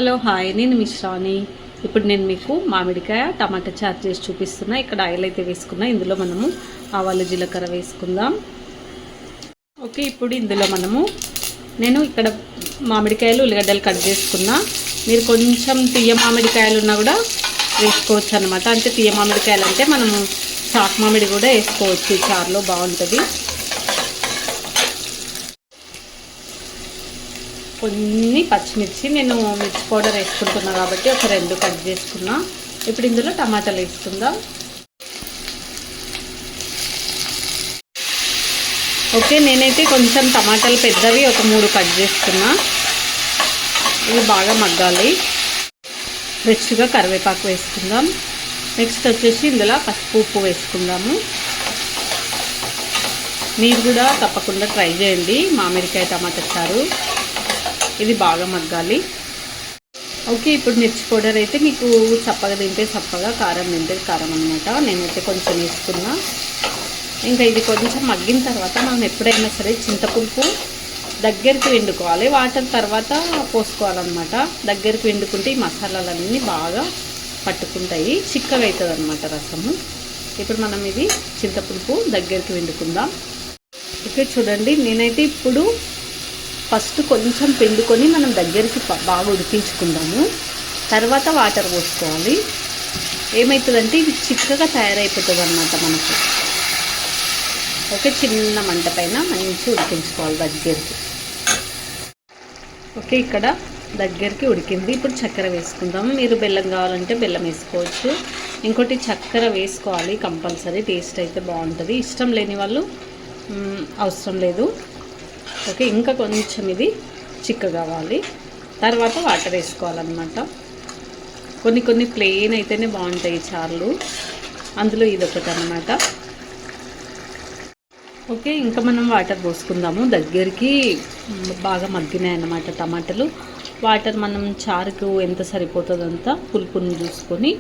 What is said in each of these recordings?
Hello hi, నేను మిశ్రాని. ఇప్పుడు నేను మీకు మామిడికాయ టమాటా చారు చేసి చూపిస్తున్నా. ఇక్కడ ఆయిల్ అయితే వేసుకున్నా. ఇందులో మనము ఆవాలు జీలకర్ర వేసుకుందాం. ఓకే, ఇప్పుడు ఇందులో నేను ఇక్కడ మామిడికాయలు ఉల్లిగడ్డలు కట్ చేసుకున్నా. మీరు కొంచెం తీయ మామిడికాయలు ఉన్నా కూడా వేసుకోవచ్చు అనమాట. అంటే తీయ మామిడికాయలు అంటే మనము చాక్ మామిడి కూడా వేసుకోవచ్చు, చారులో బాగుంటుంది. కొన్ని పచ్చిమిర్చి, నేను మిర్చి పౌడర్ వేసుకుంటున్నా కాబట్టి ఒక 2 కట్ చేసుకున్నా. ఇప్పుడు ఇందులో టమాటాలు వేసుకుందాం. ఓకే, నేనైతే కొంచెం టమాటాలు పెద్దవి ఒక 3 కట్ చేసుకున్నా. ఇవి బాగా మగ్గాలి. ఫ్రెష్గా కరివేపాకు వేసుకుందాం. నెక్స్ట్ వచ్చేసి ఇందులో పసుపు ఉప్పు వేసుకుందాము. మీరు కూడా తప్పకుండా ట్రై చేయండి మామిడికాయ టమాటా చారు. ఇది బాగా మగ్గాలి. ఓకే, ఇప్పుడు మిర్చి పౌడర్ అయితే మీకు చప్పగా తింటే చప్పగా, కారం తింటే కారం అనమాట. నేనైతే కొంచెం వేసుకున్నా. ఇంకా ఇది కొంచెం మగ్గిన తర్వాత మనం ఎప్పుడైనా సరే చింతపులుపు దగ్గరికి వండుకోవాలి. వాటర్ తర్వాత పోసుకోవాలన్నమాట. దగ్గరికి వండుకుంటే ఈ మసాలాలన్నీ బాగా పట్టుకుంటాయి, చిక్కగా అవుతుంది అనమాట రసము. ఇప్పుడు మనం ఇది చింతపులుపు దగ్గరికి వండుకుందాం. ఓకే, చూడండి, నేనైతే ఇప్పుడు ఫస్ట్ కొంచెం పిండుకొని మనం దగ్గరికి బాగా ఉడికించుకుందాము. తర్వాత వాటర్ పోసుకోవాలి. ఏమవుతుందంటే ఇది చిక్కగా తయారైపోతుంది అన్నమాట మనకు. ఓకే, చిన్న మంట పైన మంచి ఉడికించుకోవాలి దగ్గరికి. ఓకే, ఇక్కడ దగ్గరికి ఉడికింది. ఇప్పుడు చక్కెర వేసుకుందాము. మీరు బెల్లం కావాలంటే బెల్లం వేసుకోవచ్చు. ఇంకోటి చక్కెర వేసుకోవాలి కంపల్సరీ, టేస్ట్ అయితే బాగుంటుంది. ఇష్టం లేని వాళ్ళు అవసరం లేదు. ఓకే, ఇంకా కొంచెం ఇది చిక్క కావాలి. తర్వాత వాటర్ వేసుకోవాలన్నమాట. కొన్ని ప్లెయిన్ అయితేనే బాగుంటాయి చారులు, అందులో ఇదొకటి అన్నమాట. ఓకే, ఇంకా మనం వాటర్ పోసుకుందాము. దగ్గరికి బాగా మగ్గినాయి అన్నమాట టమాటాలు. వాటర్ మనం చారుకు ఎంత సరిపోతుందో అంత పులుపుని చూసుకొని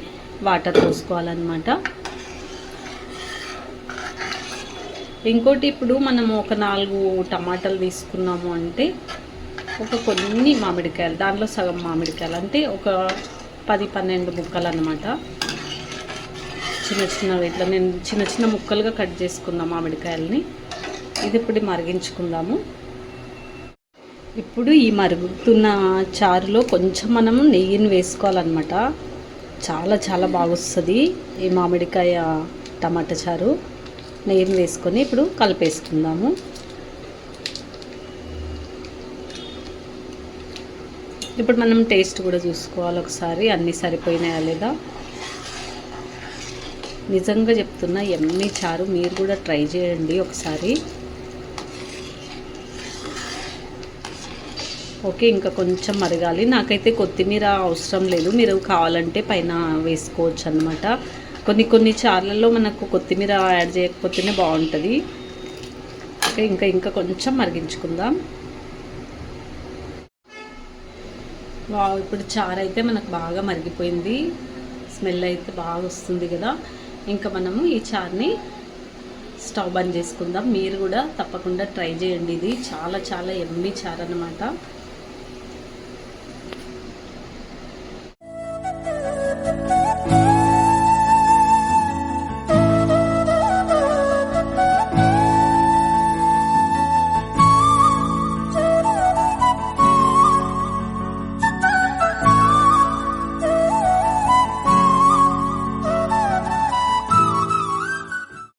వాటర్ పోసుకోవాలన్నమాట. ఇంకోటి, ఇప్పుడు మనము ఒక 4 టమాటాలు తీసుకున్నాము అంటే కొన్ని మామిడికాయలు, దాంట్లో సగం మామిడికాయలు అంటే ఒక 10-12 ముక్కలు అన్నమాట. చిన్నవి ఇట్లా నేను చిన్న ముక్కలుగా కట్ చేసుకున్నా మామిడికాయలని. ఇది ఇప్పుడు మరిగించుకుందాము. ఇప్పుడు ఈ మరుగుతున్న చారులో కొంచెం మనము నెయ్యిని వేసుకోవాలన్నమాట. చాలా బాగా వస్తుంది ఈ మామిడికాయ టమాటా చారు. నెయ్యిని వేసుకొని ఇప్పుడు కలిపేసుకుందాము. ఇప్పుడు మనం టేస్ట్ కూడా చూసుకోవాలి ఒకసారి, అన్నీ సరిపోయినాయా లేదా. నిజంగా చెప్తున్నా, ఎమ్మి చారు. మీరు కూడా ట్రై చేయండి ఒకసారి. ఓకే, ఇంకా కొంచెం మరగాలి. నాకైతే కొత్తిమీర అవసరం లేదు, మీరు కావాలంటే పైన వేసుకోవచ్చు అన్నమాట. కొన్ని చార్లలో మనకు కొత్తిమీర యాడ్ చేయకపోతేనే బాగుంటుంది. ఓకే, ఇంకా కొంచెం మరిగించుకుందాం. ఇప్పుడు చారు అయితే మనకు బాగా మరిగిపోయింది. స్మెల్ అయితే బాగా వస్తుంది కదా. ఇంకా మనము ఈ చారుని స్టవ్ బంద్ చేసుకుందాం. మీరు కూడా తప్పకుండా ట్రై చేయండి. ఇది చాలా ఎమ్మీ చారు అన్నమాట.